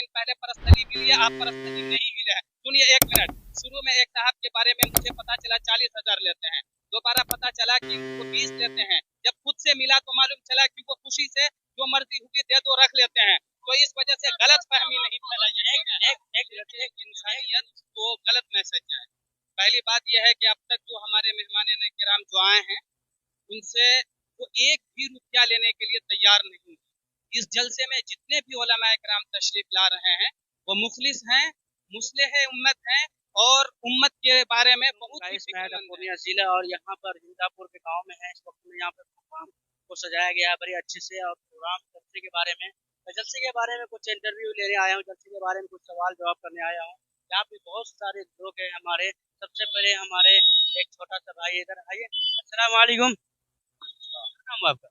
लेकिन पहले पर्सनली मिलिए, आप पर्सनली नहीं मिले हैं। सुनिए 1 मिनट। शुरू में एक साहब के बारे में मुझे पता चला 40,000 लेते हैं, दोबारा पता चला कि वो 20 लेते हैं। जब खुद से मिला तो मालूम चला कि वो खुशी से जो मर्जी हुई दे दो रख लेते हैं। तो इस वजह से गलत फहमी नहीं फैलाइए। एक इंसानियत को गलत मैसेज जाए। पहली बात यह है कि अब तक जो हमारे मेहमान किराम जो आए हैं उनसे वो एक भी रुपया लेने के लिए तैयार नहीं हुए। इस जलसे में जितने भी उलमा इकराम तशरीफ ला रहे हैं वो मुखलिस हैं, मुस्लिह उम्मत हैं और उम्मत के बारे में बहुत ही पूर्णिया जिला और यहाँ पर हिंदापुर के गांव में है। इस वक्त में यहाँ पर प्रोग्राम को सजाया गया बड़े अच्छे से और प्रोग्राम जलसे के बारे में जलसे के बारे में कुछ इंटरव्यू लेने आया हूँ, जलसे के बारे में कुछ सवाल जवाब करने आया हूँ। यहाँ पे बहुत सारे लोग हैं हमारे। सबसे पहले हमारे एक छोटा सा भाई इधर आइए। अस्सलाम वालेकुम। आपका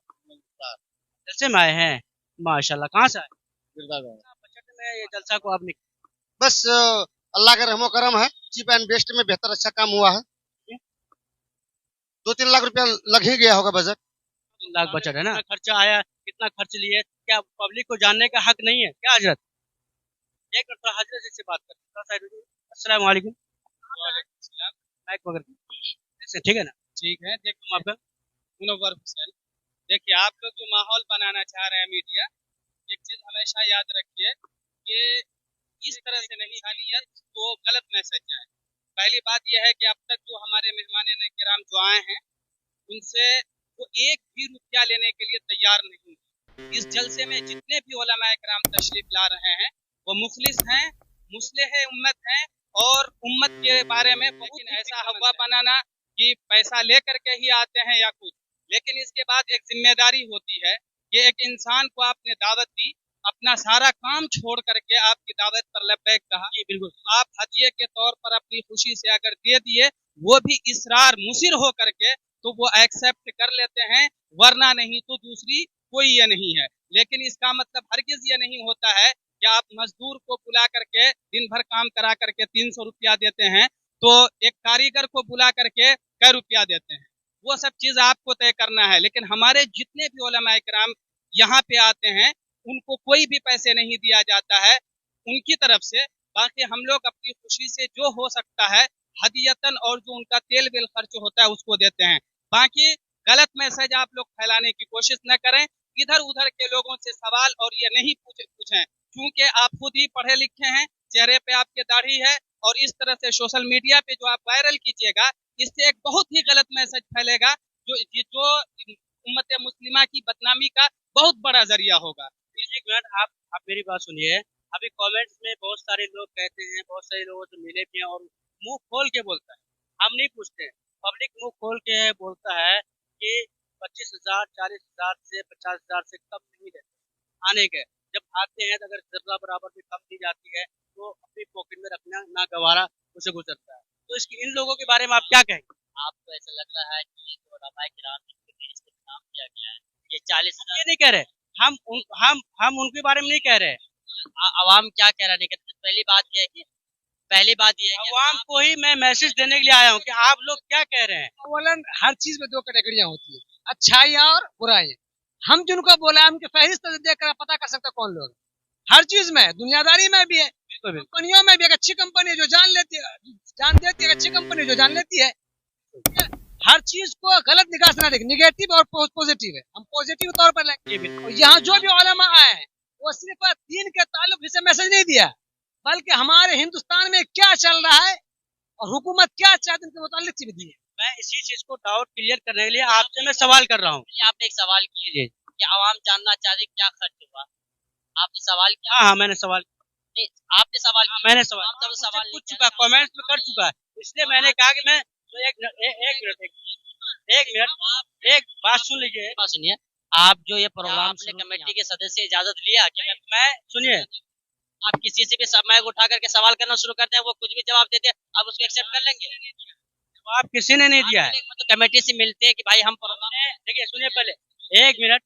जलसे में आए हैं? माशाल्लाह। कहाँ से आए? बजट में ये जलसा को आपने बस अल्लाह का रहमो करम है, चीप एंड बेस्ट में बेहतर अच्छा काम हुआ है। 2-3 लाख रुपया लग ही गया होगा बजट। 3 लाख बजट है ना? खर्चा आया, कितना खर्च लिए? क्या पब्लिक को जानने का हक नहीं है क्या हजरत? एक मिनट हजरत से बात करते हैं। अस्सलाम वालेकुम। माइक पकड़ के ठीक है ना? ठीक है। देखो आपका मुनव्वर हुसैन। देखिए आप लोग जो माहौल बनाना चाह रहे हैं मीडिया, एक चीज हमेशा याद रखिए कि इस तरह से नहीं इंसानियत को गलत मैसेज जाए। पहली बात यह है कि अब तक जो हमारे मेहमान किराम जो आए हैं उनसे वो एक भी रुपया लेने के लिए तैयार नहीं हुए। इस जलसे में जितने भी उलमा इकराम तशरीफ ला रहे हैं वो मुखलिस हैं, मुस्लिह उम्मत हैं और उम्मत के बारे में बहुत ऐसा हवा बनाना कि पैसा लेकर के ही आते हैं या कुछ। लेकिन इसके बाद एक जिम्मेदारी होती है कि एक इंसान को आपने दावत दी, अपना सारा काम छोड़ करके आपकी दावत पर लब्बैक कहा। जी बिल्कुल। आप हदिये के तौर पर अपनी खुशी से अगर दे दिए, वो भी इसरार मुसिर हो करके तो वो एक्सेप्ट कर लेते हैं, वरना नहीं तो दूसरी कोई ये नहीं है। लेकिन इसका मतलब हरगिज ये नहीं होता है कि आप मजदूर को बुला करके दिन भर काम करा करके 300 रुपया देते हैं तो एक कारीगर को बुला करके कै रुपया देते हैं। वो सब चीज आपको तय करना है। लेकिन हमारे जितने भी उलमा इकराम यहाँ पे आते हैं उनको कोई भी पैसे नहीं दिया जाता है उनकी तरफ से। बाकी हम लोग अपनी खुशी से जो हो सकता है हदियतन और जो उनका तेल बेल खर्च होता है उसको देते हैं। बाकी गलत मैसेज आप लोग फैलाने की कोशिश न करें। इधर उधर के लोगों से सवाल और ये नहीं पूछें, क्योंकि आप खुद ही पढ़े लिखे हैं, चेहरे पे आपके दाढ़ी है और इस तरह से सोशल मीडिया पे जो आप वायरल कीजिएगा इससे एक बहुत ही गलत मैसेज फैलेगा जो उम्मत मुस्लिमा की बदनामी का बहुत बड़ा जरिया होगा। एक मिनट आप मेरी बात सुनिए। अभी कमेंट्स में बहुत सारे लोग कहते हैं, बहुत सारे लोगों से मिले भी हैं और मुंह खोल के बोलता है, हम नहीं पूछते हैं। पब्लिक मुंह खोल के बोलता है कि 25,000 40,000 से 50,000 से कम नहीं देते आने के। जब आते हैं तो अगर जर्रा बराबर भी कम दी जाती है तो अपनी पॉकेट में रखना ना गवारा उसे गुजरता है। तो इसकी इन लोगों के बारे में आप क्या कहेंगे? आपको ऐसा लग रहा है कि जो रबाई किराम इसके नाम किया गया है ये 40,000 ये नहीं कह रहे हम उनके बारे में नहीं कह रहे। आवाम क्या कह रहा है? पहली बात ये है आवाम को ही मैं मैसेज देने के लिए आया हूँ कि आप लोग क्या कह रहे हैं। अवलन हर चीज में 2 कैटेगरियां होती है, अच्छाइयाँ और बुराइयाँ। हम जिनको बोला हम फहरिस्त देख कर पता कर सकते कौन लोग। हर चीज में, दुनियादारी में भी है, कंपनियों में भी। एक अच्छी कंपनी जो जान देती है, अच्छी कंपनी जो जान लेती है। हर चीज को गलत निगाह से ना देखें, निगेटिव और पॉजिटिव है, हम पॉजिटिव तौर पर लेंगे। यहाँ जो भी उलमा आए हैं वो सिर्फ दीन के ताल्लुक से मैसेज नहीं दिया, बल्कि हमारे हिंदुस्तान में क्या चल रहा है और हुकूमत क्या चाहती है उनके मुतालिक चीज दी है। मैं इसी चीज को डाउट क्लियर करने के लिए आपसे मैं सवाल कर रहा हूँ। आपने एक सवाल कीजिए कि आवाम जानना चाहते क्या खर्च हुआ। आपने सवाल किया? हाँ मैंने सवाल नहीं, आपने सवाल किया। मैंने सवाल पूछ चुका, कमेंट्स में कर चुका है, इसलिए मैंने कहा कि मैं एक बात सुन लीजिए। सुनिए, आप जो ये प्रोग्राम अपने कमेटी के सदस्य इजाजत लिया कि मैं सुनिए, आप किसी से भी माइक उठा करके सवाल करना शुरू करते हैं वो कुछ भी जवाब देते हैं, आप उसको एक्सेप्ट कर लेंगे? जवाब किसी ने नहीं दिया है। तो कमेटी से मिलते हैं कि भाई हम देखिए सुनिए पहले एक मिनट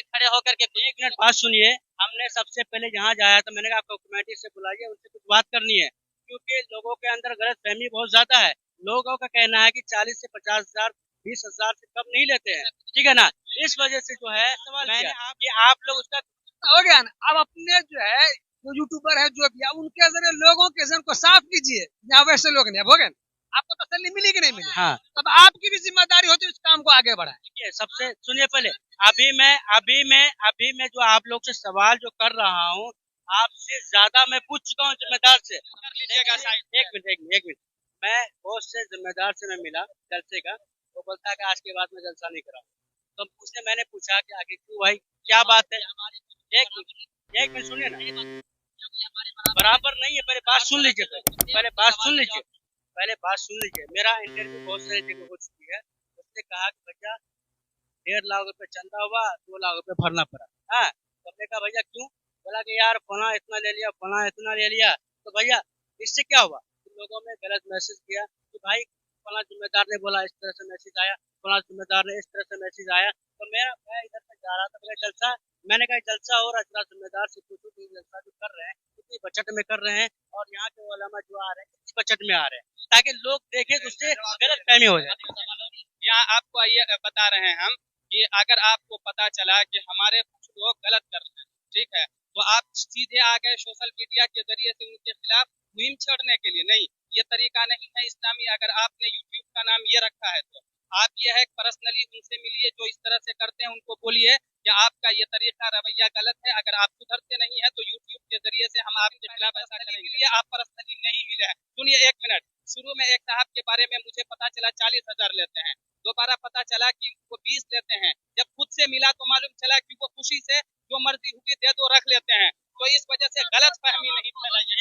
खड़े होकर के 1 मिनट बात सुनिए। हमने सबसे पहले यहाँ जाया तो मैंने कहा आपको कमेटी से बुलाइए, उनसे कुछ बात करनी है, क्योंकि लोगों के अंदर गलत फहमी बहुत ज्यादा है। लोगों का कहना है कि 40 से 50,000 20,000 से कम नहीं लेते हैं, ठीक है ना। इस वजह से जो है मैंने आप लोग उसका हो गया ना। अब अपने जो है जो यूट्यूबर है जो भी है उनके जरिए लोगों के जन को साफ कीजिए, यहाँ वैसे लोग नहीं। अब हो गया ना, आपको तसल्ली मिली कि नहीं मिली? हाँ तब आपकी भी जिम्मेदारी होती है उस काम को आगे बढ़ाए। देखिए, सबसे सुनिए पहले, अभी मैं जो आप लोग से सवाल जो कर रहा हूँ, आपसे ज्यादा मैं पूछ चुका हूँ जिम्मेदार से। कर लीजिएगा साइड। एक मिनट, मैं बहुत से जिम्मेदार से मैं मिला जलसे का, वो बोलता है कि आज के बाद मैं जलसा नहीं कराऊंगा। तो उससे मैंने पूछा कि आगे क्यों भाई, क्या बात है? एक मिनट सुनिए ना, बराबर नहीं है, पहले बात सुन लीजिए, पहले बात सुन लीजिए। मेरा इंटरव्यू बहुत सारी जगह हो चुकी है। उसने कहा कि भैया 1.5 लाख रुपए चंदा हुआ, 2 लाख रुपए भरना पड़ा। हाँ, तो हमने कहा भैया क्यों? बोला कि यार फला इतना ले लिया, फला इतना ले लिया। तो भैया इससे क्या हुआ? उन लोगों ने गलत मैसेज किया कि भाई फला जिम्मेदार ने बोला, इस तरह से मैसेज आया, फला जिम्मेदार ने इस तरह से मैसेज आया। तो मैं इधर से जा रहा था, मेरा जलसा, मैंने कहा जलसा हो रहा है, जिम्मेदार से पूछो कि जलसा जो कर रहे हैं कितनी बजट में कर रहे हैं, और यहाँ के उलमा जो आ रहे हैं कितनी बजट में आ रहे हैं, ताकि लोग देखें तो उससे गलत फहमी हो जाए। यहाँ आपको ये बता रहे हैं हम कि अगर आपको पता चला कि हमारे कुछ लोग गलत कर रहे हैं, ठीक है, तो आप सीधे आ गए सोशल मीडिया के जरिए से उनके खिलाफ मुहिम छेड़ने के लिए। नहीं, ये तरीका नहीं है इस्लामी। अगर आपने यूट्यूब का नाम ये रखा है तो आप ये है पर्सनली उनसे मिलिए जो इस तरह से करते हैं, उनको बोलिए कि आपका ये तरीका रवैया गलत है। अगर आप सुधरते नहीं है तो यूट्यूब के जरिए से हम आपके खिलाफ ऐसा करेंगे। आप पर्सनली नहीं मिले हैं। सुनिए एक मिनट, शुरू में एक साहब के बारे में मुझे पता चला 40,000 लेते हैं, दोबारा पता चला कि वो 20 लेते हैं। जब खुद से मिला तो मालूम चला कि वो खुशी से जो मर्जी हुई दे दो रख लेते हैं। तो इस वजह से गलत फहमी नहीं फैलाइए।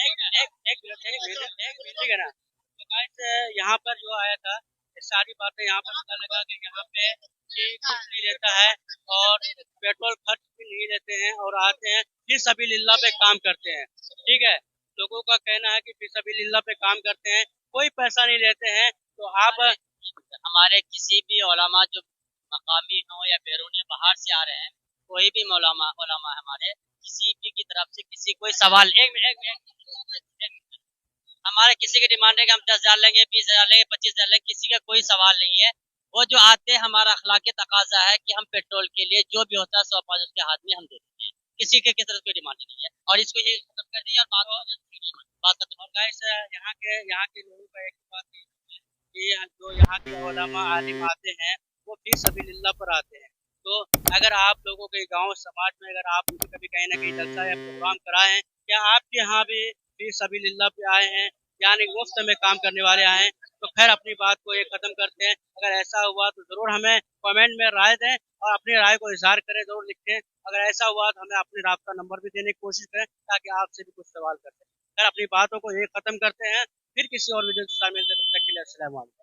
ठीक है ना। तो गाइस यहाँ पर जो आया था, ये सारी बातें यहाँ पर पता लगा कि यहाँ पे कि कुछ नहीं लेता है और पेट्रोल खर्च भी नहीं लेते हैं, और आते हैं फिर सबिलिल्लाह पे काम करते हैं। ठीक है, लोगों का कहना है कि फिर सबिलिल्लाह पे काम करते हैं, कोई पैसा नहीं लेते हैं। तो आप हमारे किसी भी उलमा जो मकामी हो या बैरूनी बाहर से आ रहे हैं, कोई भी उलमा हमारे किसी भी की तरफ से किसी कोई सवाल, हमारे किसी की डिमांड है कि हम 10,000 लेंगे, 20,000 लेंगे, 25,000 लेंगे, किसी का कोई सवाल नहीं है। वो जो आते हैं, हमारा अखलाकी तकाजा है कि हम पेट्रोल के लिए जो भी होता है 100 उसके हाथ में हम दे देते हैं, किसी के किस तरह कोई डिमांड नहीं है। और इसको ये खत्म कर दिया, बात खत्म। और गाइस यहाँ के लोगों का एक बात है कि जो यहाँ के उलमा आलिम आते हैं वो फी सबिलिल्लाह पर आते हैं। तो अगर आप लोगों के गांव समाज में अगर आप उनसे कभी कहीं ना कहीं जलसा या प्रोग्राम कराए हैं, या आपके यहाँ भी फी सबिलिल्लाह पे आए हैं, यानी मुफ्त में काम करने वाले आए हैं, तो खैर अपनी बात को ये खत्म करते हैं। अगर ऐसा हुआ तो जरूर हमें कमेंट में राय दें और अपनी राय को इजहार करें, जरूर लिखें। अगर ऐसा हुआ तो हमें अपने राब्ता नंबर भी देने की कोशिश करें ताकि आपसे भी कुछ सवाल कर सकें। खैर अपनी बातों को ये खत्म करते हैं, फिर किसी और वीडियो से शामिल, तब तक के लिए अस्सलाम वालेकुम।